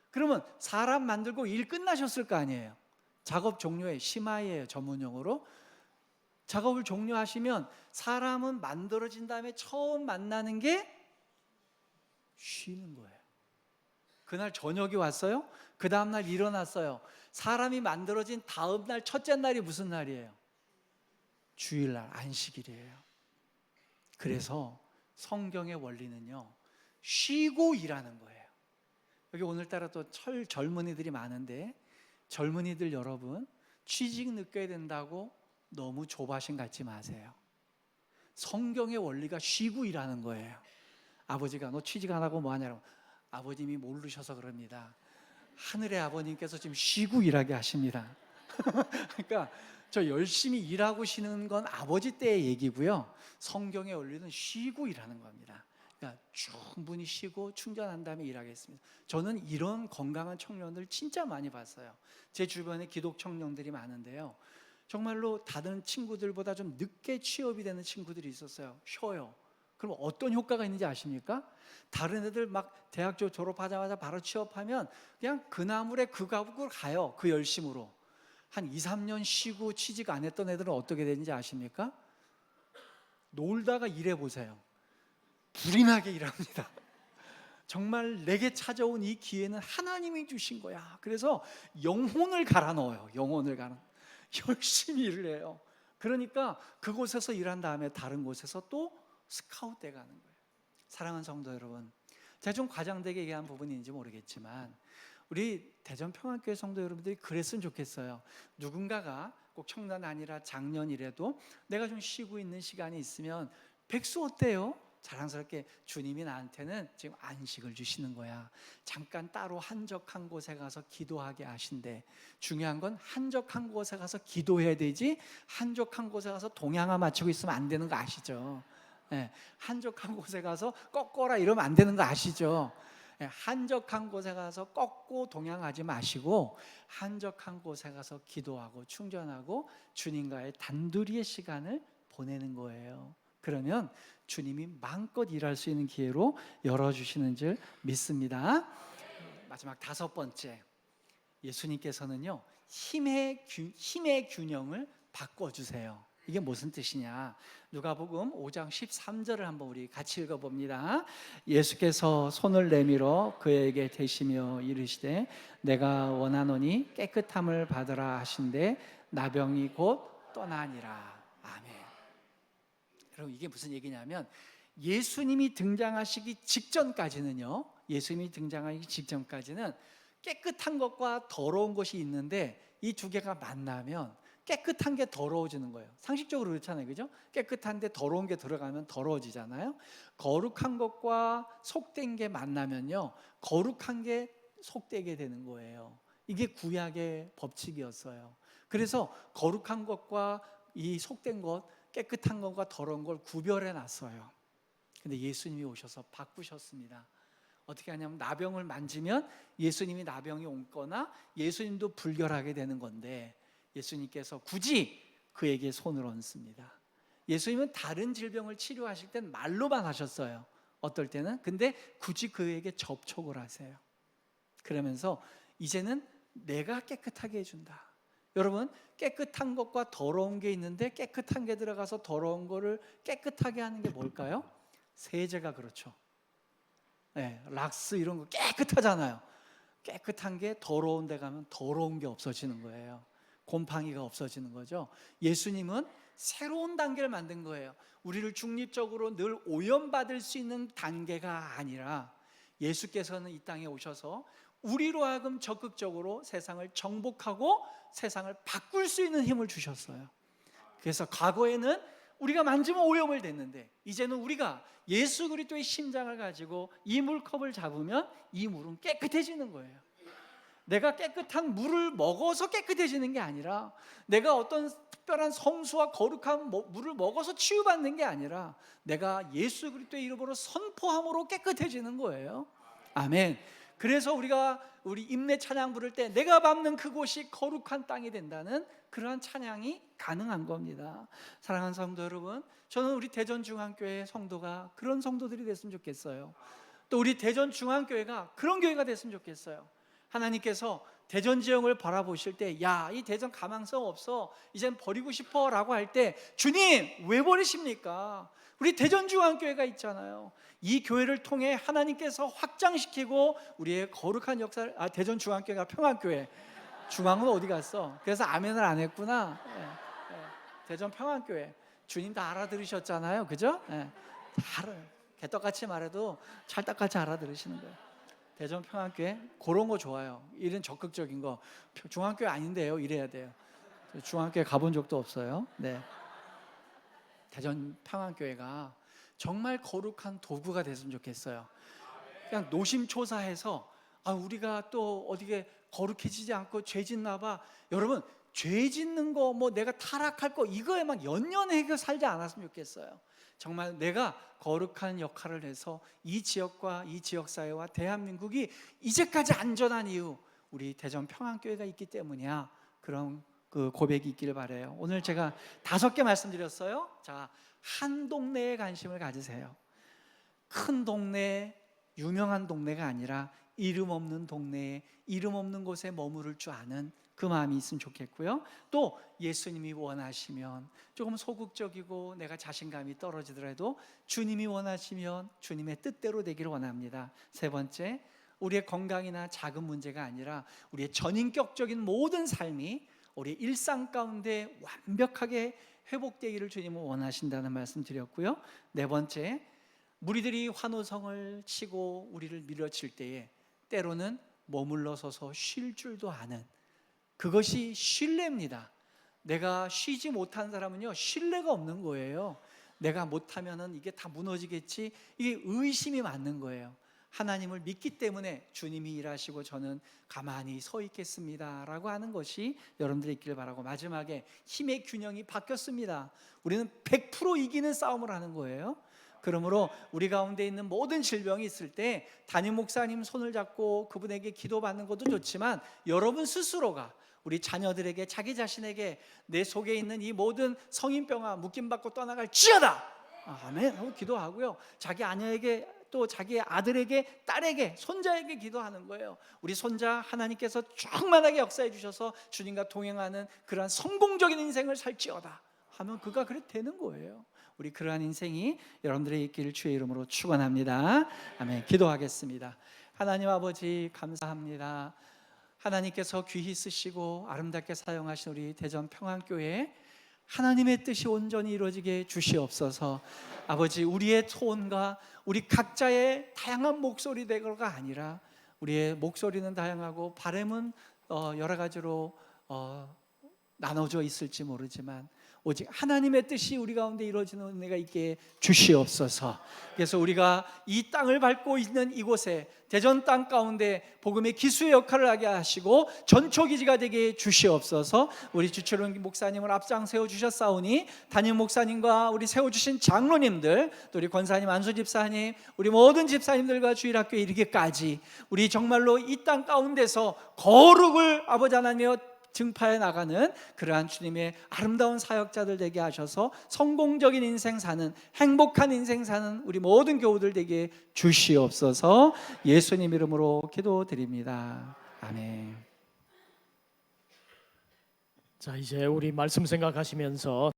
그러면 사람 만들고 일 끝나셨을 거 아니에요. 작업 종료에 시마이예요, 전문용어로. 작업을 종료하시면 사람은 만들어진 다음에 처음 만나는 게 쉬는 거예요. 그날 저녁이 왔어요. 그 다음날 일어났어요. 사람이 만들어진 다음 날 첫째 날이 무슨 날이에요? 주일날, 안식일이에요. 그래서 성경의 원리는요, 쉬고 일하는 거예요. 여기 오늘따라 또 젊은이들이 많은데 젊은이들 여러분, 취직 느껴야 된다고 너무 조바심 갖지 마세요. 성경의 원리가 쉬고 일하는 거예요. 아버지가 너 취직 안 하고 뭐 하냐고. 아버님이 모르셔서 그럽니다. 하늘의 아버님께서 지금 쉬고 일하게 하십니다. 그러니까 저 열심히 일하고 쉬는 건 아버지 때의 얘기고요. 성경의 원리는 쉬고 일하는 겁니다. 그러니까 충분히 쉬고 충전한 다음에 일하겠습니다. 저는 이런 건강한 청년들 진짜 많이 봤어요. 제 주변에 기독 청년들이 많은데요. 정말로 다른 친구들보다 좀 늦게 취업이 되는 친구들이 있었어요. 쉬어요. 그럼 어떤 효과가 있는지 아십니까? 다른 애들 막 대학 졸업하자마자 바로 취업하면 그냥 그 나물에 그 가옥으로 가요. 그 열심으로. 한 2, 3년 쉬고 취직 안 했던 애들은 어떻게 되는지 아십니까? 놀다가 일해보세요. 불이 나게 일합니다. 정말 내게 찾아온 이 기회는 하나님이 주신 거야. 그래서 영혼을 갈아 넣어요. 영혼을 갈아 넣어요. 열심히 일을 해요. 그러니까 그곳에서 일한 다음에 다른 곳에서 또 스카웃돼 가는 거예요. 사랑하는 성도 여러분, 제가 좀 과장되게 얘기한 부분인지 모르겠지만 우리 대전 평안교회 성도 여러분들이 그랬으면 좋겠어요. 누군가가 꼭 청년 아니라 장년이라도 내가 좀 쉬고 있는 시간이 있으면 백수 어때요? 자랑스럽게 주님이 나한테는 지금 안식을 주시는 거야. 잠깐 따로 한적한 곳에 가서 기도하게 하신대. 중요한 건 한적한 곳에 가서 기도해야 되지 한적한 곳에 가서 동양화 맞추고 있으면 안 되는 거 아시죠? 네, 한적한 곳에 가서 꺾어라 이러면 안 되는 거 아시죠? 네, 한적한 곳에 가서 꺾고 동양하지 마시고 한적한 곳에 가서 기도하고 충전하고 주님과의 단둘이의 시간을 보내는 거예요. 그러면 주님이 마음껏 일할 수 있는 기회로 열어주시는 줄 믿습니다. 마지막 5번째, 예수님께서는요 힘의 균형을 바꿔주세요. 이게 무슨 뜻이냐? 누가복음 5장 13절을 한번 우리 같이 읽어봅니다. 예수께서 손을 내밀어 그에게 대시며 이르시되 내가 원하노니 깨끗함을 받으라 하신대 나병이 곧 떠나니라. 아멘. 여러분 이게 무슨 얘기냐면 예수님이 등장하시기 직전까지는요, 예수님이 등장하기 직전까지는 깨끗한 것과 더러운 것이 있는데 이 두 개가 만나면 깨끗한 게 더러워지는 거예요. 상식적으로 그렇잖아요, 그죠? 깨끗한데 더러운 게 들어가면 더러워지잖아요. 거룩한 것과 속된 게 만나면요, 거룩한 게 속되게 되는 거예요. 이게 구약의 법칙이었어요. 그래서 거룩한 것과 이 속된 것, 깨끗한 것과 더러운 걸 구별해 놨어요. 근데 예수님이 오셔서 바꾸셨습니다. 어떻게 하냐면 나병을 만지면 예수님이 나병이 옮거나 예수님도 불결하게 되는 건데 예수님께서 굳이 그에게 손을 얹습니다. 예수님은 다른 질병을 치료하실 땐 말로만 하셨어요. 어떨 때는. 근데 굳이 그에게 접촉을 하세요. 그러면서 이제는 내가 깨끗하게 해준다. 여러분 깨끗한 것과 더러운 게 있는데 깨끗한 게 들어가서 더러운 거를 깨끗하게 하는 게 뭘까요? 세제가 그렇죠. 네, 락스 이런 거 깨끗하잖아요. 깨끗한 게 더러운 데 가면 더러운 게 없어지는 거예요. 곰팡이가 없어지는 거죠. 예수님은 새로운 단계를 만든 거예요. 우리를 중립적으로 늘 오염받을 수 있는 단계가 아니라 예수께서는 이 땅에 오셔서 우리로 하여금 적극적으로 세상을 정복하고 세상을 바꿀 수 있는 힘을 주셨어요. 그래서 과거에는 우리가 만지면 오염을 됐는데 이제는 우리가 예수 그리스도의 심장을 가지고 이 물컵을 잡으면 이 물은 깨끗해지는 거예요. 내가 깨끗한 물을 먹어서 깨끗해지는 게 아니라 내가 어떤 특별한 성수와 거룩한 물을 먹어서 치유받는 게 아니라 내가 예수 그리스도의 이름으로 선포함으로 깨끗해지는 거예요. 아멘. 그래서 우리가 우리 임내 찬양 부를 때 내가 밟는 그곳이 거룩한 땅이 된다는 그러한 찬양이 가능한 겁니다. 사랑하는 성도 여러분, 저는 우리 대전중앙교회 성도가 그런 성도들이 됐으면 좋겠어요. 또 우리 대전중앙교회가 그런 교회가 됐으면 좋겠어요. 하나님께서 대전 지역을 바라보실 때 야, 이 대전 가망성 없어, 이젠 버리고 싶어 라고 할 때 주님 왜 버리십니까? 우리 대전중앙교회가 있잖아요. 이 교회를 통해 하나님께서 확장시키고 우리의 거룩한 역사를 대전중앙교회가 평안교회, 중앙은 어디 갔어? 그래서 아멘을 안 했구나. 대전 평안교회 주님 다 알아들으셨잖아요, 그죠? 다 알아요. 개떡같이 말해도 찰떡같이 알아들으시는 거예요. 대전 평안교회 그런 거 좋아요. 이런 적극적인 거. 중앙교회 아닌데요, 이래야 돼요. 중앙교회 가본 적도 없어요. 네. 대전 평안교회가 정말 거룩한 도구가 됐으면 좋겠어요. 그냥 노심초사해서 우리가 또 어디게 거룩해지지 않고 죄 짓나 봐. 여러분, 죄 짓는 거 뭐 내가 타락할 거 이거에 막 연연해 살지 않았으면 좋겠어요. 정말 내가 거룩한 역할을 해서 이 지역과 이 지역사회와 대한민국이 이제까지 안전한 이유 우리 대전 평안교회가 있기 때문이야. 그런 그 고백이 있기를 바라요. 오늘 제가 5개 말씀드렸어요. 자, 한 동네에 관심을 가지세요. 큰 동네, 유명한 동네가 아니라 이름 없는 동네에 이름 없는 곳에 머무를 줄 아는 그 마음이 있으면 좋겠고요. 또 예수님이 원하시면 조금 소극적이고 내가 자신감이 떨어지더라도 주님이 원하시면 주님의 뜻대로 되기를 원합니다. 3번째, 우리의 건강이나 작은 문제가 아니라 우리의 전인격적인 모든 삶이 우리의 일상 가운데 완벽하게 회복되기를 주님은 원하신다는 말씀 드렸고요. 4번째, 무리들이 환호성을 치고 우리를 밀어칠 때에 때로는 머물러 서서 쉴 줄도 아는, 그것이 신뢰입니다. 내가 쉬지 못한 사람은요, 신뢰가 없는 거예요. 내가 못하면은 이게 다 무너지겠지, 이게 의심이 맞는 거예요. 하나님을 믿기 때문에 주님이 일하시고 저는 가만히 서 있겠습니다 라고 하는 것이 여러분들이 있기를 바라고, 마지막에 힘의 균형이 바뀌었습니다. 우리는 100% 이기는 싸움을 하는 거예요. 그러므로 우리 가운데 있는 모든 질병이 있을 때 담임 목사님 손을 잡고 그분에게 기도받는 것도 좋지만 여러분 스스로가 우리 자녀들에게, 자기 자신에게 내 속에 있는 이 모든 성인병아 묶임받고 떠나갈 지어다, 아멘 하고 기도하고요. 자기 아내에게, 또 자기 아들에게, 딸에게, 손자에게 기도하는 거예요. 우리 손자 하나님께서 충만하게 역사해 주셔서 주님과 동행하는 그러한 성공적인 인생을 살지어다 하면 그가 그래 되는 거예요. 우리 그러한 인생이 여러분들의 있기를 주의 이름으로 축원합니다. 아멘. 기도하겠습니다. 하나님 아버지 감사합니다. 하나님께서 귀히 쓰시고 아름답게 사용하신 우리 대전 평안교회, 하나님의 뜻이 온전히 이루어지게 주시옵소서. 아버지, 우리의 톤과 우리 각자의 다양한 목소리가 아니라 우리의 목소리는 다양하고 바람은 여러 가지로 나눠져 있을지 모르지만 오직 하나님의 뜻이 우리 가운데 이루어지는 은혜가 있게 주시옵소서. 그래서 우리가 이 땅을 밟고 있는 이곳에 대전 땅 가운데 복음의 기수의 역할을 하게 하시고 전초기지가 되게 주시옵소서. 우리 주철원 목사님을 앞장 세워주셨사오니 담임 목사님과 우리 세워주신 장로님들, 또 우리 권사님, 안수 집사님, 우리 모든 집사님들과 주일학교에 이르기까지 우리 정말로 이 땅 가운데서 거룩을 아버지 하나님여 증파해 나가는 그러한 주님의 아름다운 사역자들 되게 하셔서 성공적인 인생 사는, 행복한 인생 사는 우리 모든 교우들 되게 주시옵소서. 예수님 이름으로 기도드립니다. 아멘. 자, 이제 우리 말씀 생각하시면서